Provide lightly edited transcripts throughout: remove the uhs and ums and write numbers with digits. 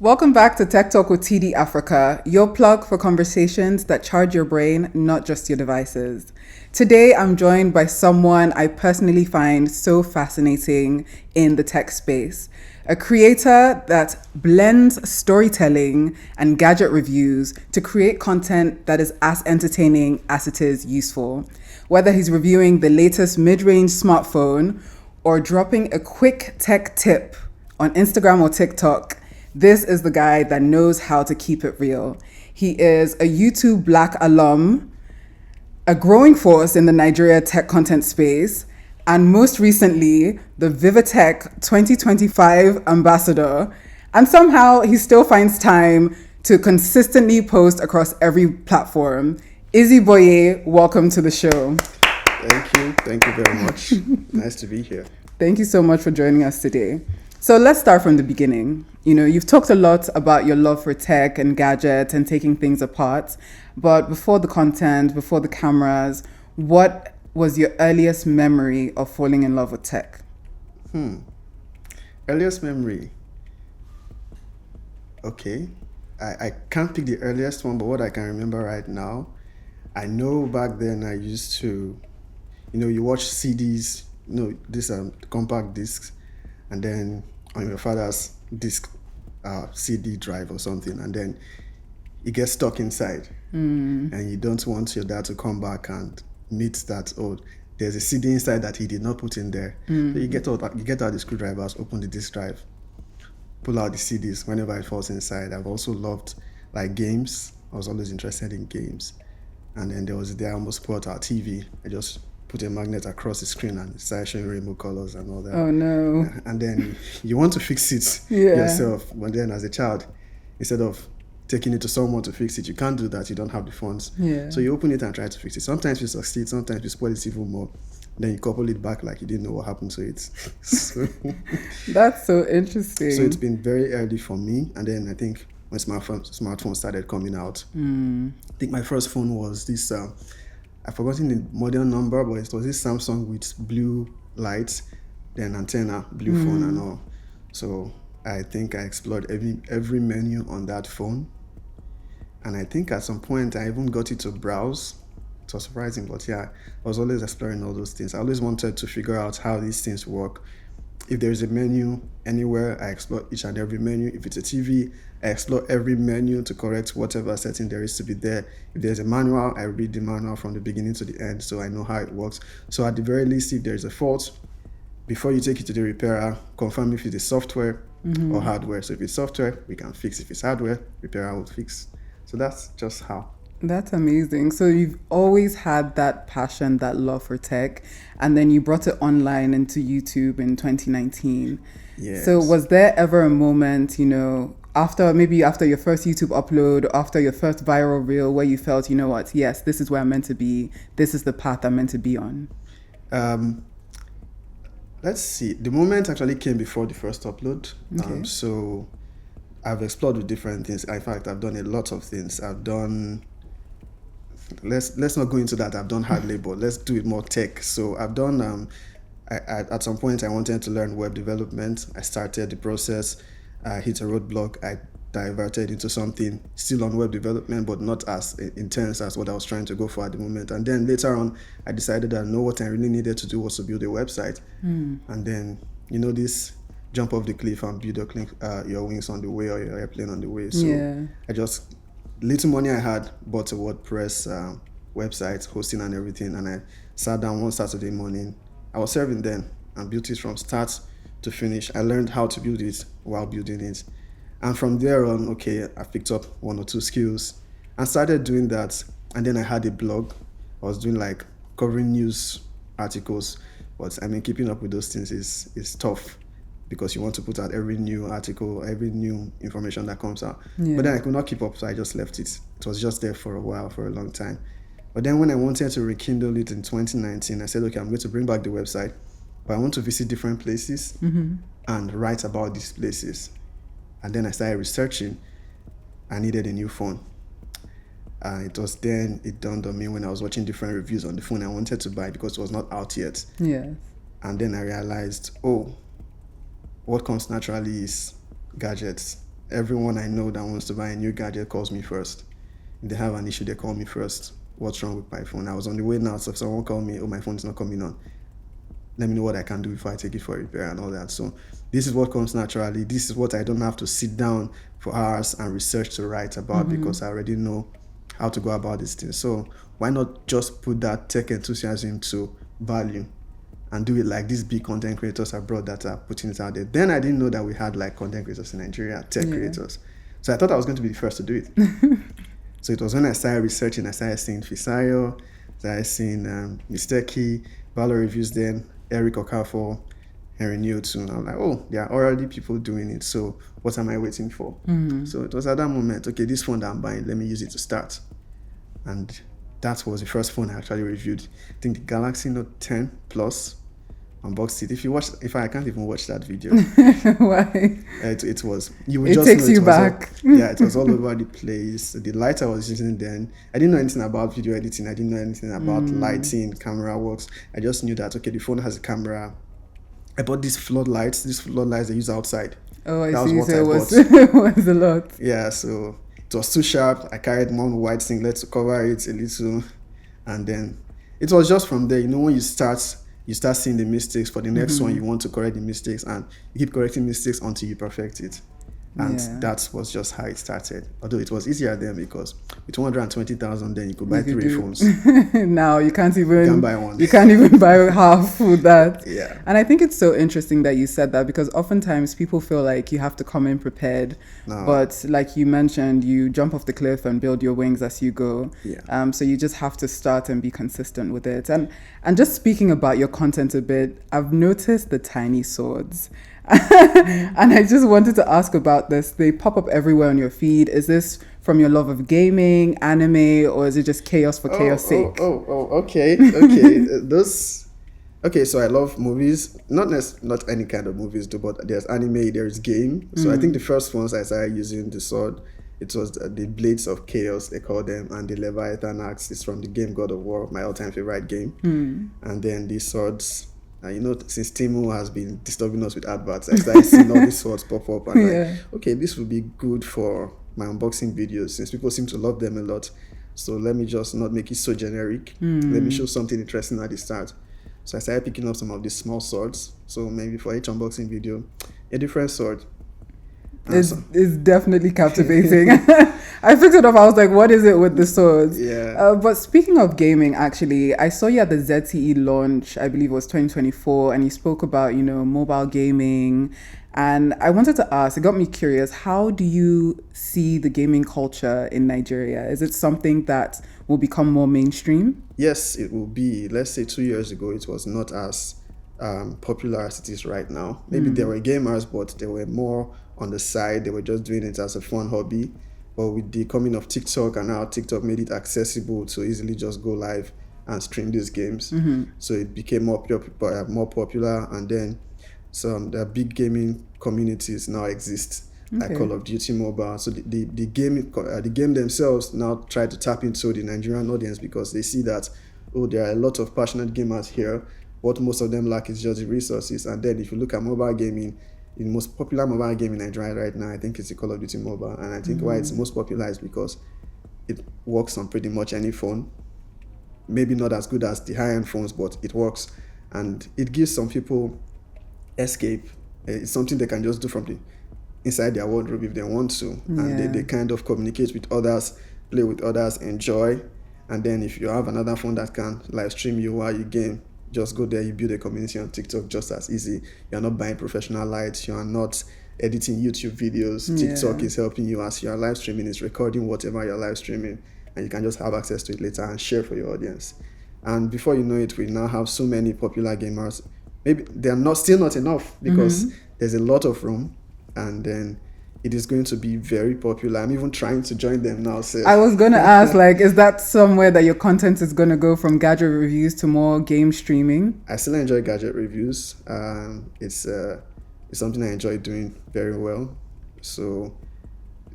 Welcome back to TechTalk with TDafrica, your plug for conversations that charge your brain, not just your devices. Today, I'm joined by someone I personally find so fascinating in the tech space. A creator that blends storytelling and gadget reviews to create content that is as entertaining as it is useful. Whether he's reviewing the latest mid-range smartphone or dropping a quick tech tip on Instagram or TikTok, this is the guy that knows how to keep it real. He is a YouTube Black alum, a growing force in the Nigeria tech content space, and most recently, the Vivatech 2025 ambassador. And somehow he still finds time to consistently post across every platform. Izzi Boye, welcome to the show. Thank you. Thank you very much. Nice to be here. Thank you so much for joining us today. So let's start from the beginning. You know, you've talked a lot about your love for tech and gadgets and taking things apart. But before the content, before the cameras, what was your earliest memory of falling in love with tech? Earliest memory. Okay. I can't pick the earliest one, but what I can remember right now, I know back then I used to, you watch CDs, these compact discs, and then on your father's disc CD drive or something, and then it gets stuck inside, and you don't want your dad to come back and meet that, there's a CD inside that he did not put in there. So you get out the screwdrivers, open the disc drive, pull out the CDs whenever it falls inside. I've also loved like games. I was always interested in games, and then there was a day I almost bought our TV. I just put a magnet across the screen and it started showing rainbow colors and all that. Oh no. And then you want to fix it yourself. But then as a child, instead of taking it to someone to fix it, you can't do that. You don't have the funds. Yeah. So you open it and try to fix it. Sometimes you succeed, sometimes you spoil it even more. Then you couple it back like you didn't know what happened to it. So, that's so interesting. So it's been very early for me. And then I think when smartphones started coming out, I think my first phone was this... I've forgotten the model number, but it was this Samsung with blue lights, then antenna, blue phone and all. So I think I explored every menu on that phone. And I think at some point I even got it to browse. It was surprising, but yeah, I was always exploring all those things. I always wanted to figure out how these things work. If there's a menu anywhere, I explore each and every menu. If it's a TV, I explore every menu to correct whatever setting there is to be there. If there's a manual, I read the manual from the beginning to the end so I know how it works. So at the very least, if there's a fault, before you take it to the repairer, confirm if it is software or hardware. So if it's software, we can fix. If it's hardware, repairer will fix. So that's just how. That's amazing. So you've always had that passion, that love for tech, and then you brought it online into YouTube in 2019. Yes. So was there ever a moment, after your first YouTube upload, after your first viral reel, where you felt, you know what, yes, this is where I'm meant to be, this is the path I'm meant to be on? Let's see. The moment actually came before the first upload. Okay. So I've explored with different things. In fact, I've done a lot of things. I've done... Let's not go into that. I've done hard labor. Let's do it more tech. So I've done... at some point, I wanted to learn web development. I started the process. I hit a roadblock. I diverted into something still on web development, but not as intense as what I was trying to go for at the moment. And then later on, I decided that what I really needed to do was to build a website. And then, this jump off the cliff and build your wings on the way or your airplane on the way. So I just... little money I had, bought a WordPress website, hosting and everything, and I sat down one Saturday morning. I was serving then and built it from start to finish. I learned how to build it while building it. And from there on, I picked up one or two skills and started doing that. And then I had a blog. I was doing like covering news articles, but keeping up with those things is tough, because you want to put out every new article, every new information that comes out. Yeah. But then I could not keep up, so I just left it. It was just there for a while, for a long time. But then when I wanted to rekindle it in 2019, I said, I'm going to bring back the website, but I want to visit different places and write about these places. And then I started researching. I needed a new phone. It was then it dawned on me when I was watching different reviews on the phone I wanted to buy, because it was not out yet. Yeah. And then I realized, what comes naturally is gadgets, everyone I know that wants to buy a new gadget calls me first. If they have an issue, they call me first. What's wrong with my phone? I was on the way now, so if someone called me, oh, my phone is not coming on, let me know what I can do before I take it for repair and all that. So this is what comes naturally. This is what I don't have to sit down for hours and research to write about, because I already know how to go about this thing. So why not just put that tech enthusiasm to value and do it like these big content creators abroad that are putting it out there? Then I didn't know that we had like content creators in Nigeria, tech creators. So I thought I was going to be the first to do it. So it was when I started researching, I started seeing Fisayo, started seeing Mr. Key, Valor Reviews then, Eric Okafor, Henry Newton. I'm like, oh, there are already people doing it. So what am I waiting for? So it was at that moment, okay, this phone that I'm buying, let me use it to start. And that was the first phone I actually reviewed. I think the Galaxy Note 10 Plus, unboxed it. If I can't even watch that video. Why? It was, you would It just takes know you back. It was all over the place. The light I was using then, I didn't know anything about video editing. I didn't know anything about lighting, camera works. I just knew that, okay, the phone has a camera. I bought these floodlights they use outside. Oh, I That was see. what So I it was, bought. it was a lot. Yeah, so it was too sharp. I carried one white singlet to cover it a little, and then it was just from there. When you start seeing the mistakes. For the next one, you want to correct the mistakes, and you keep correcting mistakes until you perfect it. And that was just how it started. Although it was easier then, because with 220,000 then you could buy 3 phones. Now you can't even buy one. You can't even buy half with that. Yeah. And I think it's so interesting that you said that, because oftentimes people feel like you have to come in prepared. No. But like you mentioned, you jump off the cliff and build your wings as you go. Yeah. So you just have to start and be consistent with it. And just speaking about your content a bit, I've noticed the tiny swords. And I just wanted to ask about this. They pop up everywhere on your feed. Is this from your love of gaming, anime, or is it just chaos for chaos sake? Okay. Okay, so I love movies. Not any kind of movies, though, but there's anime, there's game. So I think the first ones I started using the sword, it was the Blades of Chaos, they call them, and the Leviathan Axe is from the game God of War, my all-time favorite game. And then these swords, since Timu has been disturbing us with adverts, I started seeing all these swords pop up, and okay, this would be good for my unboxing videos, since people seem to love them a lot. So let me just not make it so generic. Let me show something interesting at the start. So I started picking up some of these small swords. So maybe for each unboxing video, a different sword. It's definitely captivating. I picked it up. I was like, what is it with the swords? Yeah. But speaking of gaming, actually, I saw you at the ZTE launch, I believe it was 2024, and you spoke about, mobile gaming. And I wanted to ask, it got me curious, how do you see the gaming culture in Nigeria? Is it something that will become more mainstream? Yes, it will be. Let's say 2 years ago, it was not as popular as it is right now. Maybe there were gamers, but they were more on the side. They were just doing it as a fun hobby. But with the coming of TikTok, and now TikTok made it accessible to easily just go live and stream these games. So it became more popular, and then the big gaming communities now exist, like Call of Duty Mobile. So the game themselves now try to tap into the Nigerian audience, because they see that, there are a lot of passionate gamers here. What most of them lack is just the resources. And then if you look at mobile gaming, the most popular mobile game in Nigeria right now, I think it's the Call of Duty Mobile. And I think why it's most popular is because it works on pretty much any phone. Maybe not as good as the high-end phones, but it works. And it gives some people escape. It's something they can just do from inside their wardrobe if they want to. And they kind of communicate with others, play with others, enjoy. And then if you have another phone that can live stream you while you game, just go there, you build a community on TikTok just as easy. You're not buying professional lights, you are not editing YouTube videos. TikTok is helping you as you are live streaming, it's recording whatever you're live streaming, and you can just have access to it later and share for your audience. And before you know it, we now have so many popular gamers. Maybe they're still not enough, because there's a lot of room, and then it is going to be very popular. I'm even trying to join them now. So I was going to ask, is that somewhere that your content is going to go, from gadget reviews to more game streaming? I still enjoy gadget reviews. It's something I enjoy doing very well. So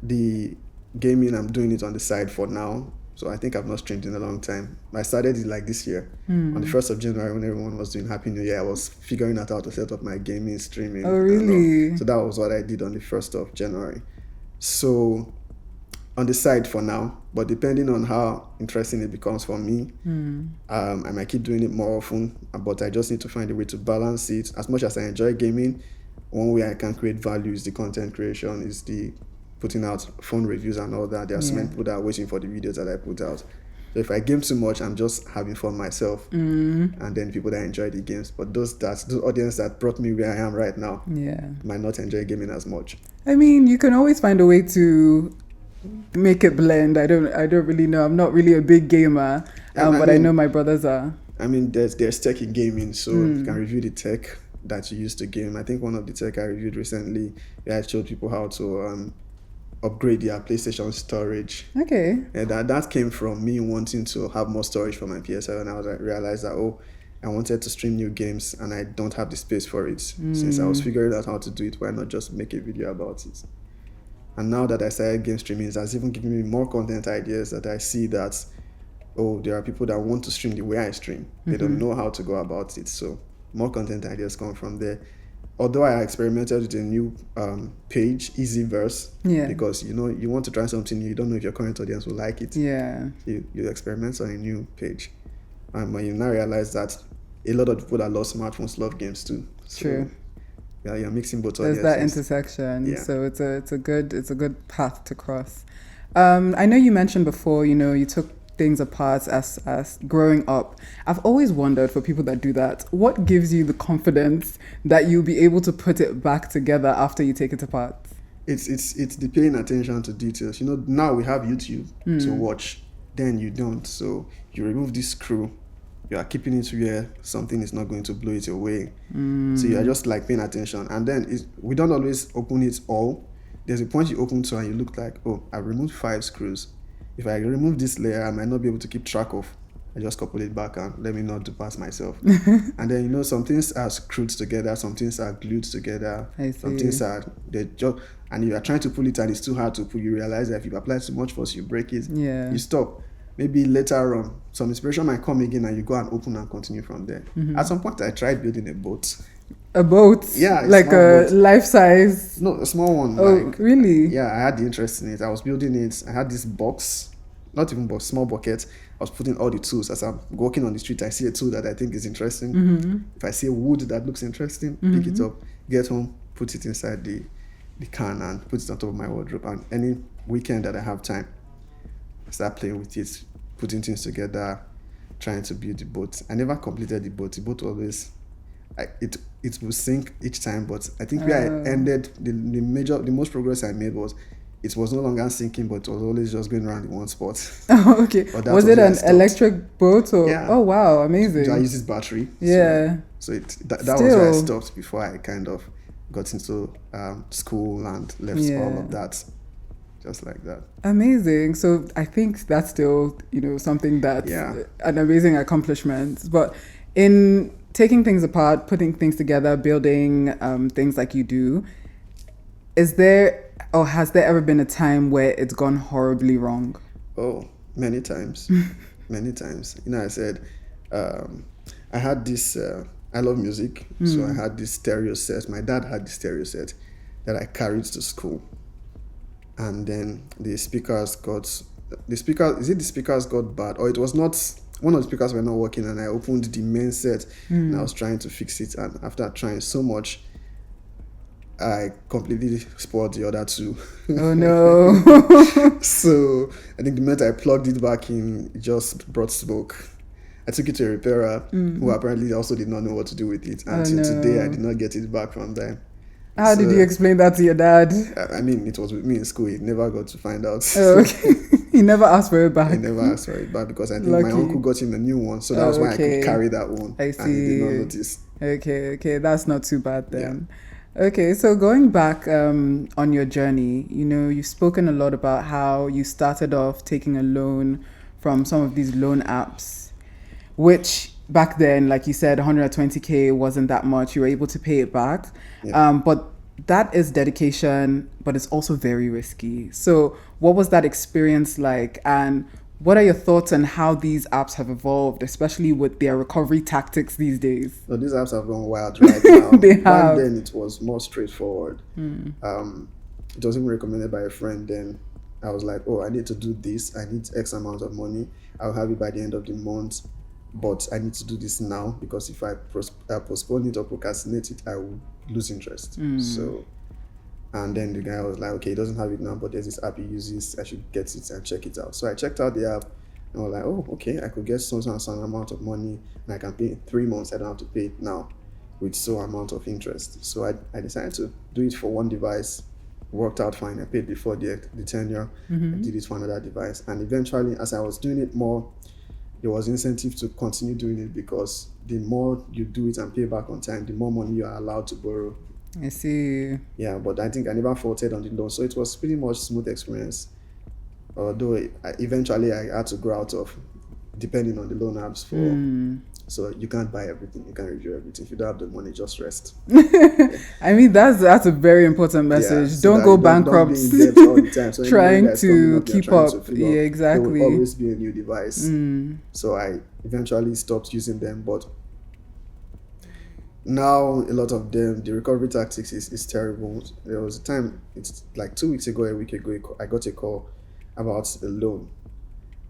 the gaming, I'm doing it on the side for now. So I think I've not streamed in a long time. I started it like this year. On the 1st of January, when everyone was doing Happy New Year, I was figuring out how to set up my gaming streaming. Oh, really? So that was what I did on the 1st of January. So on the side for now, but depending on how interesting it becomes for me, I might keep doing it more often, but I just need to find a way to balance it. As much as I enjoy gaming, one way I can create value is the content creation, is the putting out phone reviews and all that. There are so many people that are waiting for the videos that I put out. So if I game too much, I'm just having fun myself, and then people that enjoy the games. But those audience that brought me where I am right now, might not enjoy gaming as much. I mean, you can always find a way to make it blend. I don't really know. I'm not really a big gamer, but I know my brothers are. I mean, there's tech in gaming, so you can review the tech that you use to game. I think one of the tech I reviewed recently, I showed people how to upgrade their PlayStation storage. Okay. And that came from me wanting to have more storage for my PS7. I realized that, I wanted to stream new games and I don't have the space for it. Since I was figuring out how to do it, why not just make a video about it? And now that I started game streaming, it has even given me more content ideas that I see that, there are people that want to stream the way I stream. They don't know how to go about it. So more content ideas come from there. Although I experimented with a new page, Izziverse, because you want to try something new, you don't know if your current audience will like it. Yeah. You experiment on a new page, and when you now realize that a lot of people that love smartphones love games too. So, true. Yeah, you're mixing both There's audiences. that intersection. Yeah. So it's a good path to cross. I know you mentioned before, you took things apart as growing up. I've always wondered, for people that do that, what gives you the confidence that you'll be able to put it back together after you take it apart? It's the paying attention to details. Now we have YouTube to watch, then you don't. So you remove this screw, you are keeping it where something is not going to blow it away. So you are just like paying attention. And then we don't always open it all. There's a point you open to and you look like, I removed 5 screws. If I remove this layer, I might not be able to keep track of. I just couple it back and let me not do pass myself. And then, some things are screwed together, some things are glued together, some things are, and you are trying to pull it and it's too hard to pull. You realize that if you apply too much force, you break it. Yeah. You stop. Maybe later on, some inspiration might come again and you go and open and continue from there. At some point, I tried building a boat. A boat? Yeah. Like a boat. Life size? No, a small one. Oh, really? Yeah, I had the interest in it. I was building it. I had this box, not even box, small bucket. I was putting all the tools. As I'm walking on the street, I see a tool that I think is interesting. If I see a wood that looks interesting, pick it up, get home, put it inside the can and put it on top of my wardrobe. And any weekend that I have time, I start playing with it, putting things together, trying to build the boat. I never completed the boat. The boat always, it will sink each time. But I think where I ended, the most progress I made was, it was no longer sinking, but it was always just going around in one spot. Oh, okay. Was it an electric boat? Or? Yeah. Oh, wow. Amazing. So I used this battery. Yeah. So that was where I stopped before I kind of got into school and left all of that. Just like that. Amazing. So I think that's still, something that's an amazing accomplishment. But in taking things apart, putting things together, building things like you do, is there, or has there ever been a time where it's gone horribly wrong? Oh, many times. Many times. I said, I had this, I love music, so I had this stereo set. My dad had this stereo set that I carried to school. And then the speakers got bad? Or it was not, one of the speakers were not working, and I opened the main set and I was trying to fix it. And after trying so much, I completely spoiled the other two. Oh no. So I think the minute I plugged it back in, it just brought smoke. I took it to a repairer who apparently also did not know what to do with it. Until today, I did not get it back from them. How did you explain that to your dad? I mean, it was with me in school. He never got to find out. Oh, okay. He never asked for it back. He never asked for it back because I think my uncle got him a new one. So that was why I could carry that one. I see. And he did not notice. Okay. That's not too bad then. Yeah. Okay, so going back on your journey, you've spoken a lot about how you started off taking a loan from some of these loan apps, which back then, like you said, 120K wasn't that much. You were able to pay it back. Yeah. But that is dedication, but it's also very risky. So what was that experience like? And what are your thoughts on how these apps have evolved, especially with their recovery tactics these days? So these apps have gone wild right now. They have. Back then, it was more straightforward. it was even recommended by a friend. Then I was like, oh, I need to do this. I need X amount of money. I'll have it by the end of the month. But I need to do this now because if I postpone it or procrastinate it, I will lose interest. So, and then the guy was like, okay, he doesn't have it now, but there's this app he uses. I should get it and check it out. So I checked out the app and I was like, oh, okay, I could get some amount of money and I can pay it 3 months. I don't have to pay it now with so amount of interest. So I decided to do it for one device. Worked out fine. I paid before the tenure. I did it for another device. And eventually, as I was doing it more, there was incentive to continue doing it because the more you do it and pay back on time, the more money you are allowed to borrow. I see. Yeah, but I think I never faulted on the loan. So it was pretty much smooth experience. Although eventually I had to grow out of depending on the loan apps for... So you can't buy everything. You can't review everything. If you don't have the money, just rest. I mean, that's a very important message. So don't go bankrupt don't be in debt all the time. So trying to keep up. Yeah, exactly. There will always be a new device. So I eventually stopped using them. But now a lot of them, the recovery tactics is terrible. There was a time, it's like 2 weeks ago, a week ago, I got a call about a loan.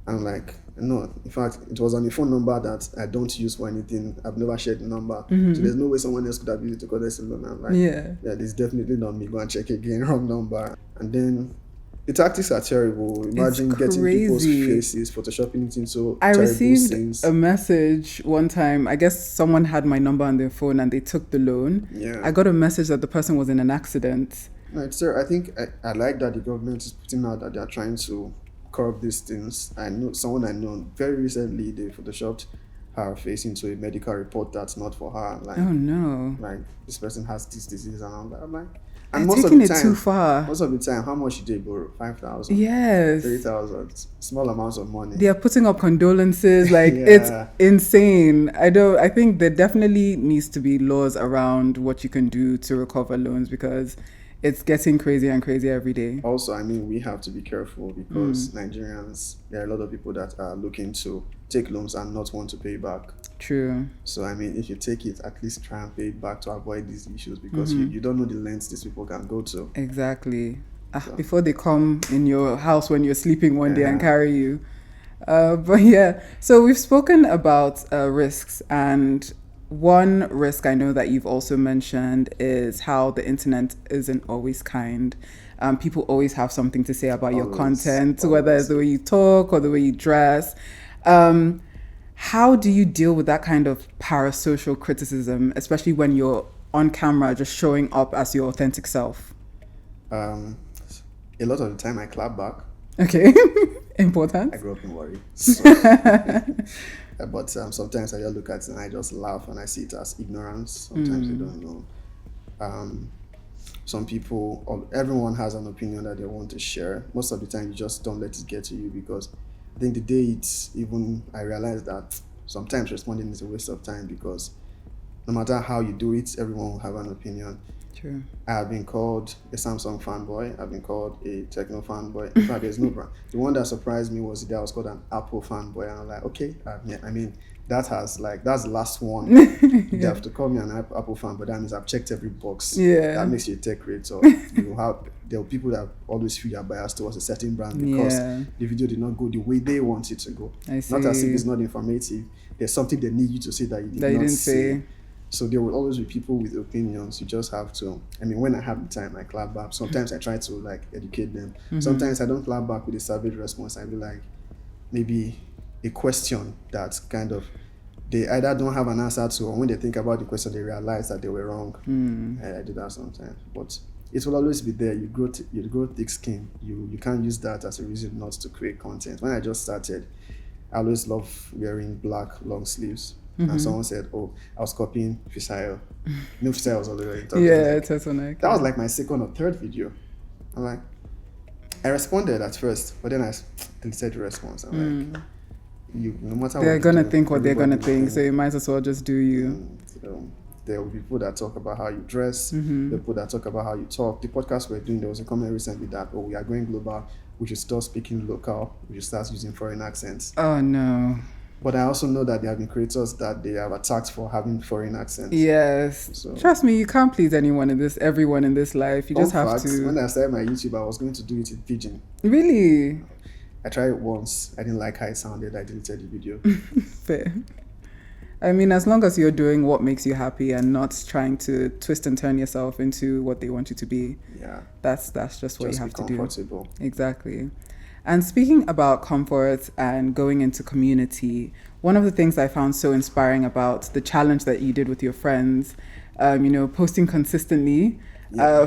I'm like, no, in fact, it was on the phone number that I don't use for anything. I've never shared the number. So there's no way someone else could have used it to collect a loan. I'm like, yeah, it's definitely not me. Go and check again, wrong number. And then the tactics are terrible. Imagine getting people's faces, photoshopping it into I terrible received scenes. a message one time. I guess someone had my number on their phone and they took the loan. Yeah. I got a message that the person was in an accident. Right, sir. I think I like that the government is putting out that they are trying to curb these things. I know someone I know very recently, they photoshopped her face into a medical report that's not for her. Like, oh no, like this person has this disease, and I'm like, and most taking of the time, it too far. Most of the time, how much did they borrow? 5,000. Yes. 3,000. Small amounts of money. They are putting up condolences. Like it's insane. I think there definitely needs to be laws around what you can do to recover loans because it's getting crazier and crazier every day. Also, I mean, we have to be careful because Nigerians, there are a lot of people that are looking to take loans and not want to pay back. True. So, I mean, if you take it, at least try and pay it back to avoid these issues because you don't know the lengths these people can go to. Exactly. Before they come in your house when you're sleeping one day and carry you. But yeah, so we've spoken about risks, and one risk I know that you've also mentioned is how the internet isn't always kind. People always have something to say about your content, whether it's the way you talk or the way you dress. How do you deal with that kind of parasocial criticism, especially when you're on camera just showing up as your authentic self? A lot of the time I clap back. Okay. Important. I grew up in Warri. So. But sometimes I just look at it and I just laugh and I see it as ignorance. Sometimes they don't know. Some people, everyone has an opinion that they want to share. Most of the time you just don't let it get to you because I think the day I realized that sometimes responding is a waste of time because no matter how you do it, everyone will have an opinion. True. I have been called a Samsung fanboy. I've been called a Techno fanboy. In fact, there's no brand. The one that surprised me was the day I was called an Apple fanboy. And I'm like, okay, I mean, that's the last one. You have to call me an Apple fan, but that means I've checked every box. Yeah. That makes you a tech creator. There are people that always feel you're biased towards a certain brand because the video did not go the way they want it to go. I see. Not as if it's not informative. There's something they need you to say that you didn't say. So there will always be people with opinions. You just have to, I mean, when I have the time, I clap back. Sometimes I try to like educate them. Sometimes I don't clap back with a savage response. I be like, maybe a question that kind of, they either don't have an answer to, or when they think about the question, they realize that they were wrong. I do that sometimes. But it will always be there. You grow thick skin. You can't use that as a reason not to create content. When I just started, I always love wearing black long sleeves. And someone said, oh, I was copying Fisayo. No, Fisayo was already talking. Yeah, turtleneck. That was like my second or third video. I'm like, I responded at first, but then I deleted the response. I'm like, no matter what they're going to think what they're going to think, so you might as well just do you. There will be people that talk about how you dress, the people that talk about how you talk. The podcast we're doing, there was a comment recently that, oh, we are going global. We should stop speaking local. We should start using foreign accents. Oh, no. But I also know that there have been creators that they have attacked for having foreign accents. Yes. So, Trust me, you can't please everyone in this life. You fun just have fact, to. when I started my YouTube, I was going to do it in pidgin. Really? I tried it once. I didn't like how it sounded. I deleted the video. Fair. I mean, as long as you're doing what makes you happy and not trying to twist and turn yourself into what they want you to be, Yeah. that's just what you have to do. Comfortable. Exactly. And speaking about comfort and going into community, one of the things I found so inspiring about the challenge that you did with your friends, posting consistently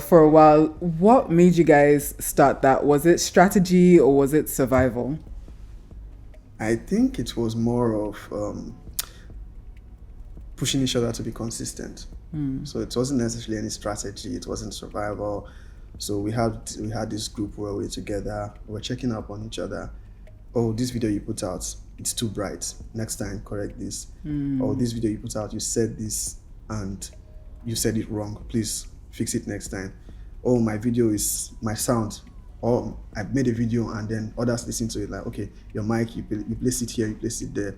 for a while, what made you guys start that? Was it strategy or was it survival? I think it was more of pushing each other to be consistent. So it wasn't necessarily any strategy. It wasn't survival. So we had this group where we were together. We were checking up on each other. Oh, this video you put out, it's too bright. Next time, correct this. Oh, this video you put out, you said this and you said it wrong. Please fix it next time. Oh, my sound. Or I made a video and then others listen to it like, okay, your mic, you place it here, you place it there.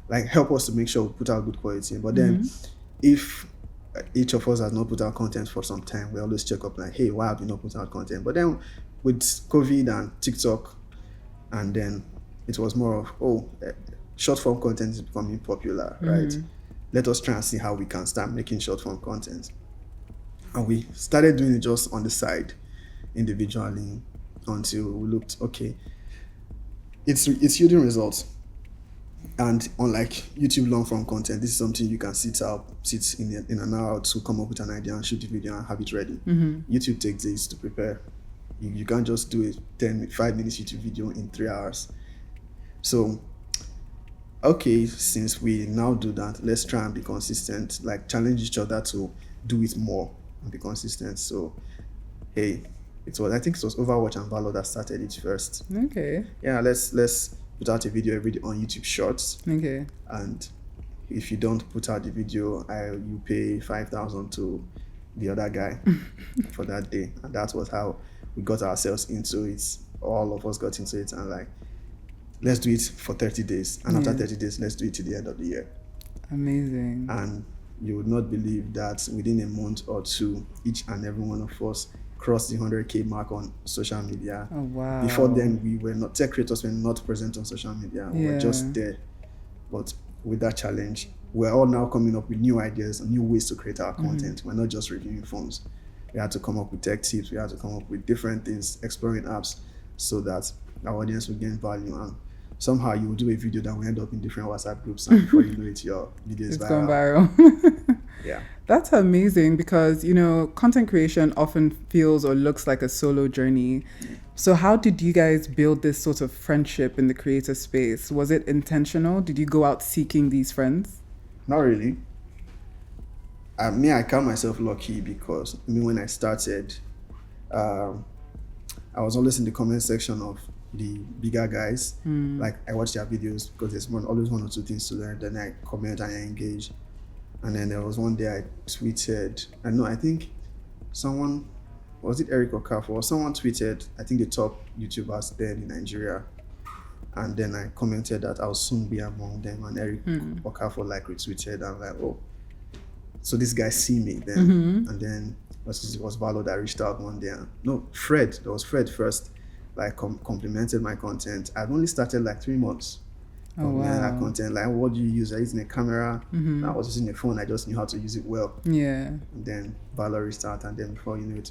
Like, help us to make sure we put out good quality. But then if each of us has not put out content for some time, we always check up like, hey, why have you not put out content? But then with COVID and TikTok, and then it was more of, short form content is becoming popular, right? Let us try and see how we can start making short form content. And we started doing it just on the side, individually, until we looked, okay, it's yielding results. And unlike YouTube long form content, this is something you can sit in an hour to come up with an idea and shoot the video and have it ready. YouTube takes days to prepare. You can't just do a 5 minutes YouTube video in 3 hours. So, okay, since we now do that, let's try and be consistent, like challenge each other to do it more and be consistent. So, hey, I think it was Overwatch and Valor that started it first. Okay. Yeah, let's put out a video every day on YouTube Shorts. Okay. And if you don't put out the video, you pay 5,000 to the other guy for that day. And that was how we got ourselves into it. All of us got into it and like, let's do it for 30 days. And after 30 days, let's do it to the end of the year. Amazing. And you would not believe that within a month or two, each and every one of us crossed the 100K mark on social media. Oh, wow. Before then, tech creators were not present on social media. We were just there. But with that challenge, we're all now coming up with new ideas and new ways to create our content. We're not just reviewing phones. We had to come up with tech tips. We had to come up with different things, exploring apps, so that our audience will gain value. And somehow you will do a video that will end up in different WhatsApp groups, and before you know it, your video is gone viral. Yeah. That's amazing because, content creation often feels or looks like a solo journey. So how did you guys build this sort of friendship in the creator space? Was it intentional? Did you go out seeking these friends? Not really. I count myself lucky because when I started, I was always in the comment section of the bigger guys. Like, I watch their videos because there's always one or two things to learn. Then I comment and I engage. And then there was one day I tweeted, I think someone, was it Eric Okafor, or someone tweeted, I think the top YouTubers then in Nigeria. And then I commented that I'll soon be among them. And Eric Okafor retweeted. I'm like, oh, so this guy see me then. And then it was Valo that reached out one day. Fred, there was Fred first, complimented my content. I've only started 3 months. Oh, wow. That content, what do you use? I using a camera. I was using a phone. I just knew how to use it well. Yeah. And then Valor restart, and then before you know it,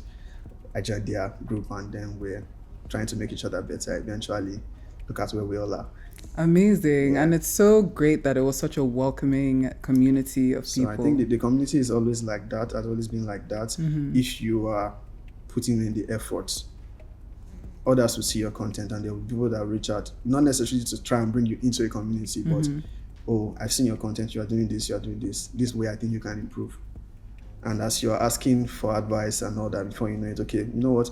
I joined their group, and then we're trying to make each other better. Eventually, look at where we all are. Amazing. Yeah. And it's so great that it was such a welcoming community of people. So I think the community is always like that, has always been like that. If you are putting in the effort, others will see your content and there will be people that reach out, not necessarily to try and bring you into a community, but, I've seen your content, you are doing this way I think you can improve. And as you're asking for advice and all that, before you know it, okay, you know what,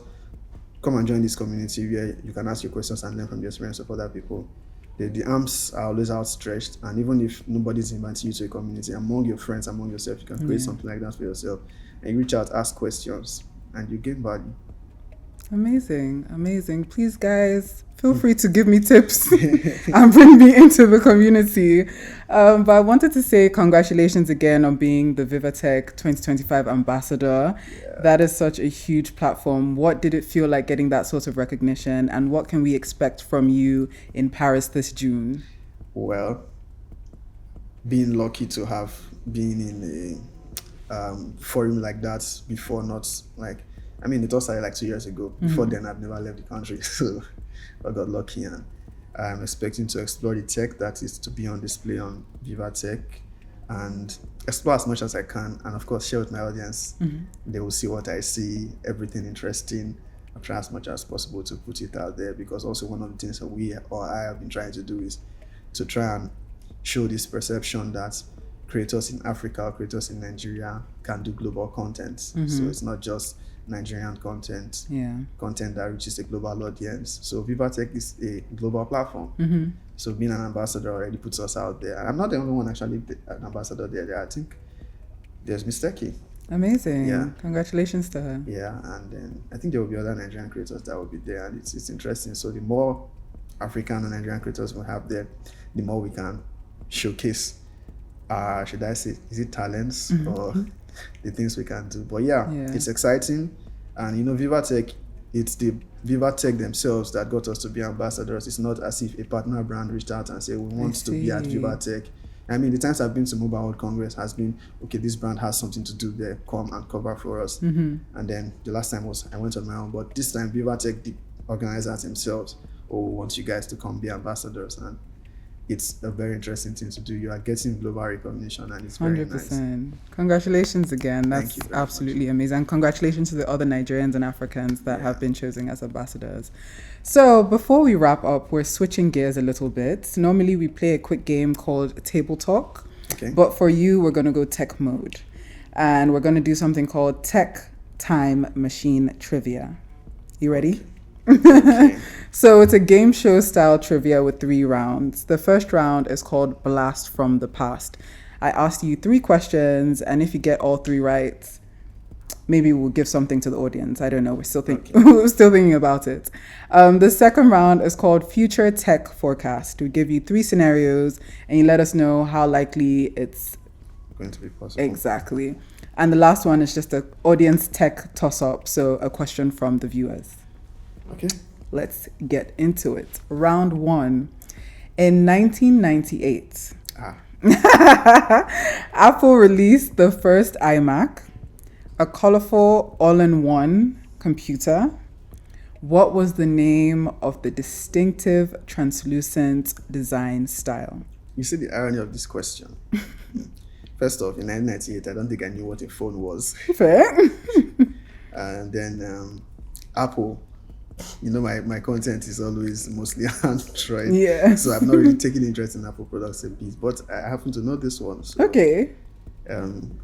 come and join this community where you can ask your questions and learn from the experience of other people. The arms are always outstretched, and even if nobody's inviting you to a community, among your friends, among yourself, you can create something like that for yourself, and you reach out, ask questions, and you gain value. Amazing, amazing. Please, guys, feel free to give me tips and bring me into the community. But I wanted to say congratulations again on being the Vivatech 2025 ambassador. Yeah. That is such a huge platform. What did it feel like getting that sort of recognition, and what can we expect from you in Paris this June? Well, being lucky to have been in a forum like that before, not like, I mean, it all started like 2 years ago. Before then, I've never left the country, so I got lucky, and I'm expecting to explore the tech that is to be on display on Vivatech and explore as much as I can, and of course share with my audience. They will see what I see, everything interesting. I'll try as much as possible to put it out there, because also one of the things that we or I have been trying to do is to try and show this perception that creators in Africa or creators in Nigeria can do global content. So it's not just Nigerian content, content that reaches a global audience. So Vivatech is a global platform. So being an ambassador already puts us out there. I'm not the only one actually an ambassador there. I think there's Miss Techie. Amazing. Yeah. Congratulations to her. Yeah, and then I think there will be other Nigerian creators that will be there, and it's interesting. So the more African and Nigerian creators we have there, the more we can showcase, should I say, is it talents or the things we can do. But yeah, it's exciting. And you know, Vivatech, it's the Vivatech themselves that got us to be ambassadors. It's not as if a partner brand reached out and said, we want to be at Vivatech. I mean, the times I've been to Mobile World Congress has been, okay, this brand has something to do there, come and cover for us. And then the last time was I went on my own, but this time Vivatech, the organizers themselves, want you guys to come be ambassadors, and it's a very interesting thing to do. You are getting global recognition, and it's very 100%. nice. Congratulations again. That's Thank you very absolutely amazing. And congratulations to the other Nigerians and Africans that have been chosen as ambassadors. So before we wrap up, we're switching gears a little bit. Normally we play a quick game called Table Talk. Okay. But for you, we're going to go tech mode. And we're going to do something called Tech Time Machine Trivia. You ready? Okay. So it's a game show style trivia with 3 rounds. The first round is called Blast from the Past. I asked you 3 questions, and if you get all 3 right, maybe we'll give something to the audience. I don't know. We're still we're still thinking about it. The second round is called Future Tech Forecast. We give you 3 scenarios, and you let us know how likely it's Going to be possible. exactly. And the last one is just an audience tech toss-up, so a question from the viewers. Okay. Let's get into it. Round 1. In 1998, Apple released the first iMac, a colorful all-in-one computer. What was the name of the distinctive translucent design style? You see the irony of this question. First off, in 1998, I don't think I knew what a phone was. Fair. And then Apple, you know, my content is always mostly Android. Yeah. So I've not really taken interest in Apple products a bit, but I happen to know this one. So, Okay.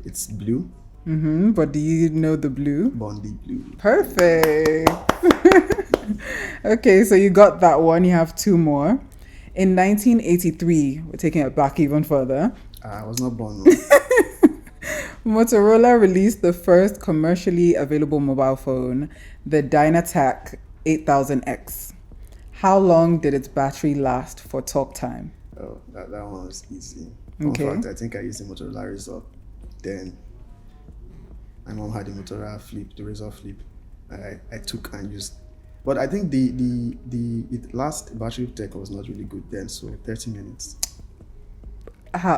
it's blue. But do you know the blue? Bondi blue. Perfect. Okay, so you got that one. You have 2 more. In 1983, we're taking it back even further. I was not born. No. Motorola released the first commercially available mobile phone, the Dynatac 8000X. How long did its battery last for talk time? Oh, that one was easy. Okay. In fact, I think I used the Motorola Razr. Then my mom had the Motorola Flip, the Razr Flip. I took and used. But I think the last battery tech was not really good then, so 30 minutes.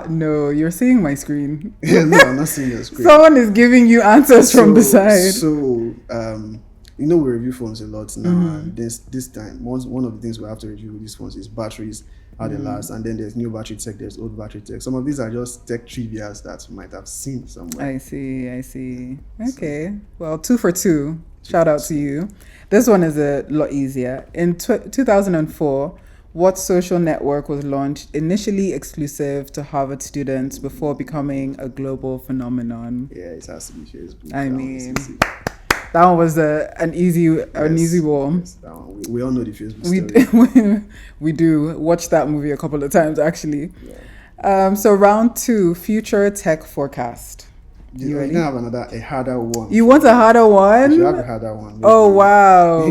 No, you're seeing my screen. No, I'm not seeing your screen. Someone is giving you answers from the side. So, you know, we review phones a lot now. And this time, one of the things we have to review with these phones is batteries, how they last. And then there's new battery tech, there's old battery tech. Some of these are just tech trivias that you might have seen somewhere. I see. Okay. Well, 2 for 2. Shout out to you. This one is a lot easier. In 2004, what social network was launched initially exclusive to Harvard students before becoming a global phenomenon? Yeah, it has to be Facebook. I mean, that one was an easy one. Yes, that one. We all know the Facebook story. We do watch that movie a couple of times actually. Yeah. So round 2, future tech forecast. You ready? can have a harder one. You want a harder one? If you have a harder one. Maybe. Oh wow.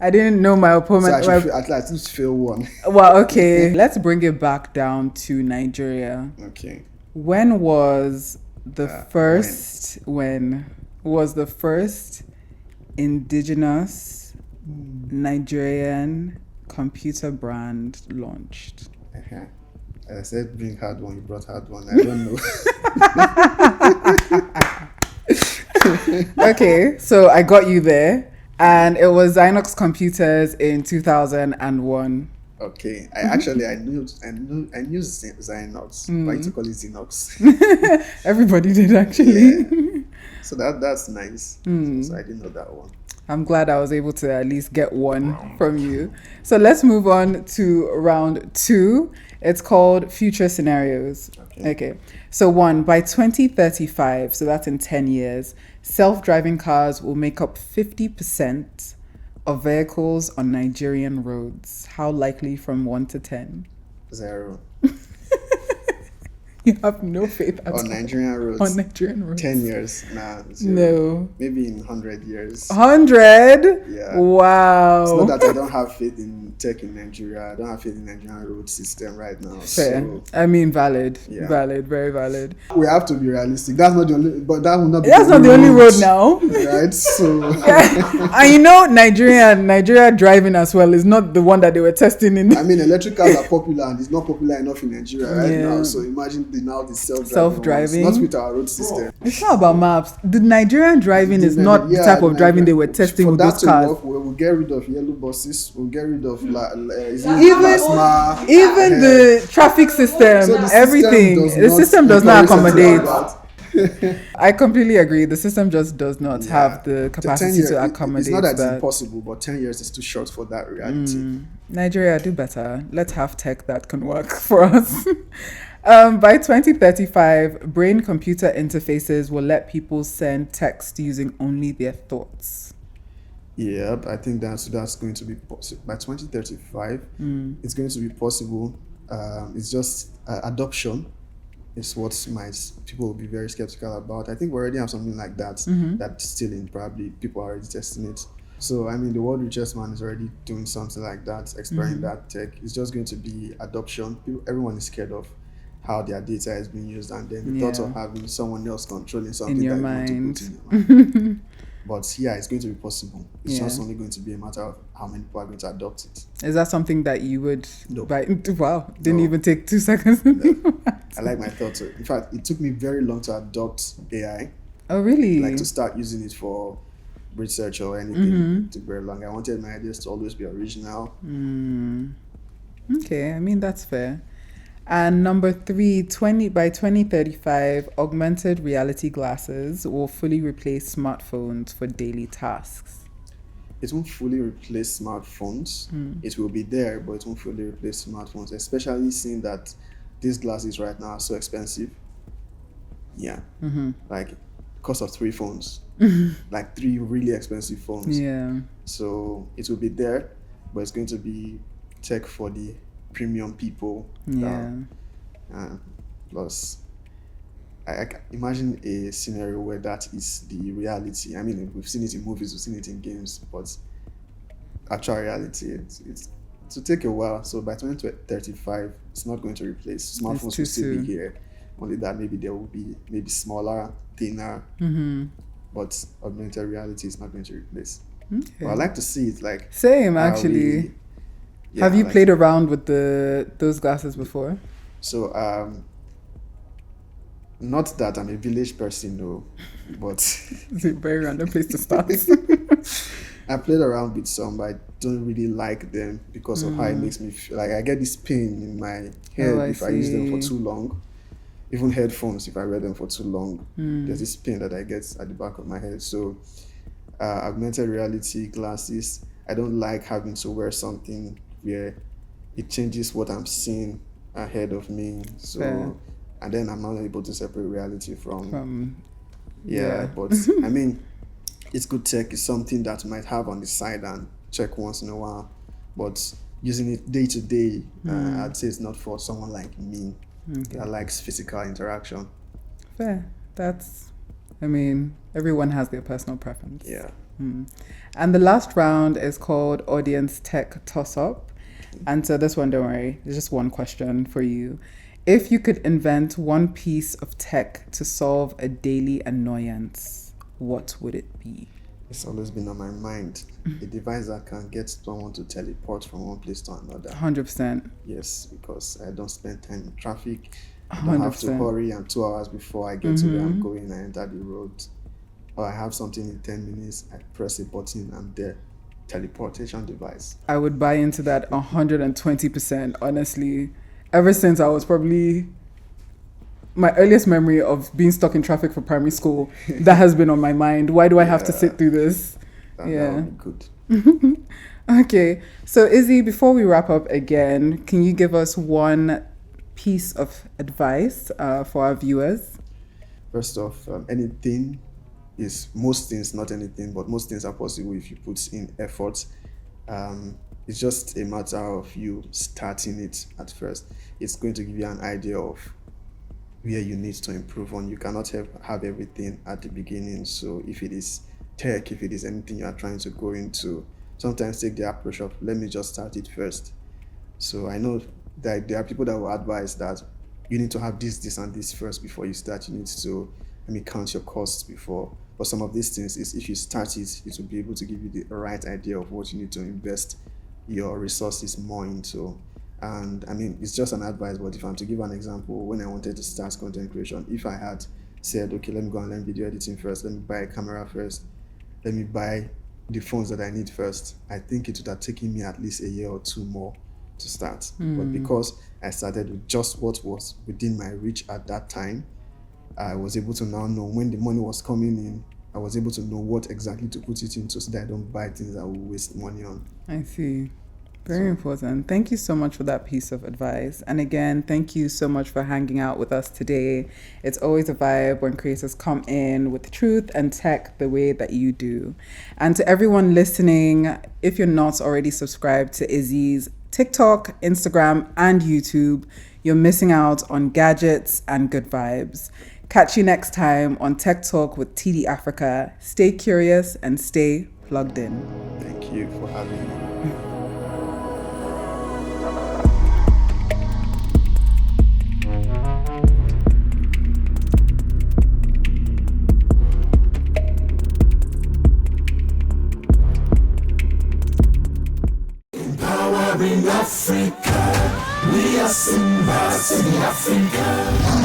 I didn't know my opponent. So I should at least feel one. Well, okay. Let's bring it back down to Nigeria. Okay. When was the first indigenous Nigerian computer brand launched? Uh-huh. I said bring hard one, you brought hard one. I don't know. Okay, so I got you there. And it was Zynox Computers in 2001. Okay, I knew Zynox, but I used to call it Xenox. Everybody did actually. Yeah. So that's nice. So I didn't know that one. I'm glad I was able to at least get one from you. So let's move on to round 2. It's called Future Scenarios. Okay. So 1, by 2035, so that's in 10 years, self-driving cars will make up 50% of vehicles on Nigerian roads. How likely from 1 to 10? 0. You have no faith at all. On Nigerian roads. 10 years. Nah. 0. No. Maybe in 100 years. 100? Yeah. Wow. It's not that I don't have faith in tech in Nigeria. I don't have faith in Nigerian road system right now. Fair. So, I mean, valid. Yeah. Valid. Very valid. we have to be realistic. That's not the only, but that will not be That's not the only road now. Right? So And you know, Nigeria driving as well is not the one that they were testing in. I mean, electric cars are popular and it's not popular enough in Nigeria right Yeah. now. So imagine the Self-driving. ones, not with our road system. It's not about maps. The Nigerian driving is not the type of driving they were testing for with that those to cars. work, we'll get rid of yellow buses. We'll get rid of Even plasma. the traffic system, So the everything. system The system does not encourage something accommodate. like that. I completely agree. The system just does not have the capacity to accommodate It's not that it's that. impossible, but 10 years is too short for that reality. Nigeria, do better. Let's have tech that can work for us. By 2035, brain-computer interfaces will let people send text using only their thoughts. Yep, I think that's going to be possible. By 2035, it's going to be possible. It's just adoption is what people will be very skeptical about. I think we already have something like that that's still in, probably people are already testing it. So, I mean, the world richest man is already doing something like that, exploring that tech. It's just going to be adoption. Everyone is scared of how their data is being used, and then the thought of having someone else controlling something in your that mind. you want to put in your mind. But yeah, it's going to be possible. It's just only going to be a matter of how many people are going to adopt it. Is that something that you would No. buy? Wow, didn't No. even take 2 seconds. I like my thoughts. In fact, it took me very long to adopt AI. Oh, really? Like to start using it for research or anything. It took very long. I wanted my ideas to always be original. Okay, I mean, that's fair. And number 3, by 2035, augmented reality glasses will fully replace smartphones for daily tasks. It won't fully replace smartphones. It will be there, but it won't fully replace smartphones, especially seeing that these glasses right now are so expensive. Yeah. Like, cost of 3 phones. Like 3 really expensive phones. Yeah. So it will be there, but it's going to be tech for the premium people. Yeah. Plus, I imagine a scenario where that is the reality. I mean, we've seen it in movies, we've seen it in games, but actual reality, it will take a while. So by 2035, it's not going to replace. Smartphones will still be here. Only that maybe there will be smaller, thinner, but augmented reality is not going to replace. Okay. But I like to see it like Same, actually. Have you played around with those glasses before? So, not that I'm a village person, no, but It's a very random place to start. I played around with some, but I don't really like them because of how it makes me feel. Like I get this pain in my head if I use them for too long. Even headphones, if I wear them for too long, there's this pain that I get at the back of my head. So, augmented reality glasses, I don't like having to wear something where it changes what I'm seeing ahead of me. So, and then I'm not able to separate reality from but I mean, it's good tech. It's something that you might have on the side and check once in a while, but using it day to day, I'd say it's not for someone like me that likes physical interaction. Fair. Everyone has their personal preference. Yeah. And the last round is called Audience Tech Toss-Up. And so this one, don't worry, there's just one question for you. If you could invent one piece of tech to solve a daily annoyance, what would it be? It's always been on my mind. A device that can get someone to teleport from one place to another. 100%. Yes, because I don't spend time in traffic. I don't have to 100%. hurry. I'm 2 hours before I get to where I'm going. I enter the road. Or I have something in 10 minutes. I press a button. I'm there. Teleportation device. I would buy into that 120%, honestly. Ever since I was probably my earliest memory of being stuck in traffic for primary school, that has been on my mind. Why do I have to sit through this? That would be good. Okay. So Izzy, before we wrap up again, can you give us one piece of advice for our viewers? First off, most things, not anything, but most things are possible if you put in effort. It's just a matter of you starting it at first. It's going to give you an idea of where you need to improve on. You cannot have everything at the beginning. So if it is tech, if it is anything you are trying to go into, sometimes take the approach of, let me just start it first. So I know that there are people that will advise that you need to have this, and this first before you start. You need to count your costs before. But some of these things is, if you start it, it will be able to give you the right idea of what you need to invest your resources more into. And it's just an advice, but if I'm to give an example, when I wanted to start content creation, if I had said, okay, let me go and learn video editing first, let me buy a camera first, let me buy the phones that I need first, I think it would have taken me at least a year or two more to start. But because I started with just what was within my reach at that time, I was able to now know when the money was coming in. I was able to know what exactly to put it into so that I don't buy things that will waste money on. I see. Very important. Thank you so much for that piece of advice. And again, thank you so much for hanging out with us today. It's always a vibe when creators come in with truth and tech the way that you do. And to everyone listening, if you're not already subscribed to Izzy's TikTok, Instagram, and YouTube, you're missing out on gadgets and good vibes. Catch you next time on Tech Talk with TDafrica. Stay curious and stay plugged in. Thank you for having me. Empowering Africa, we are Simba, Africa.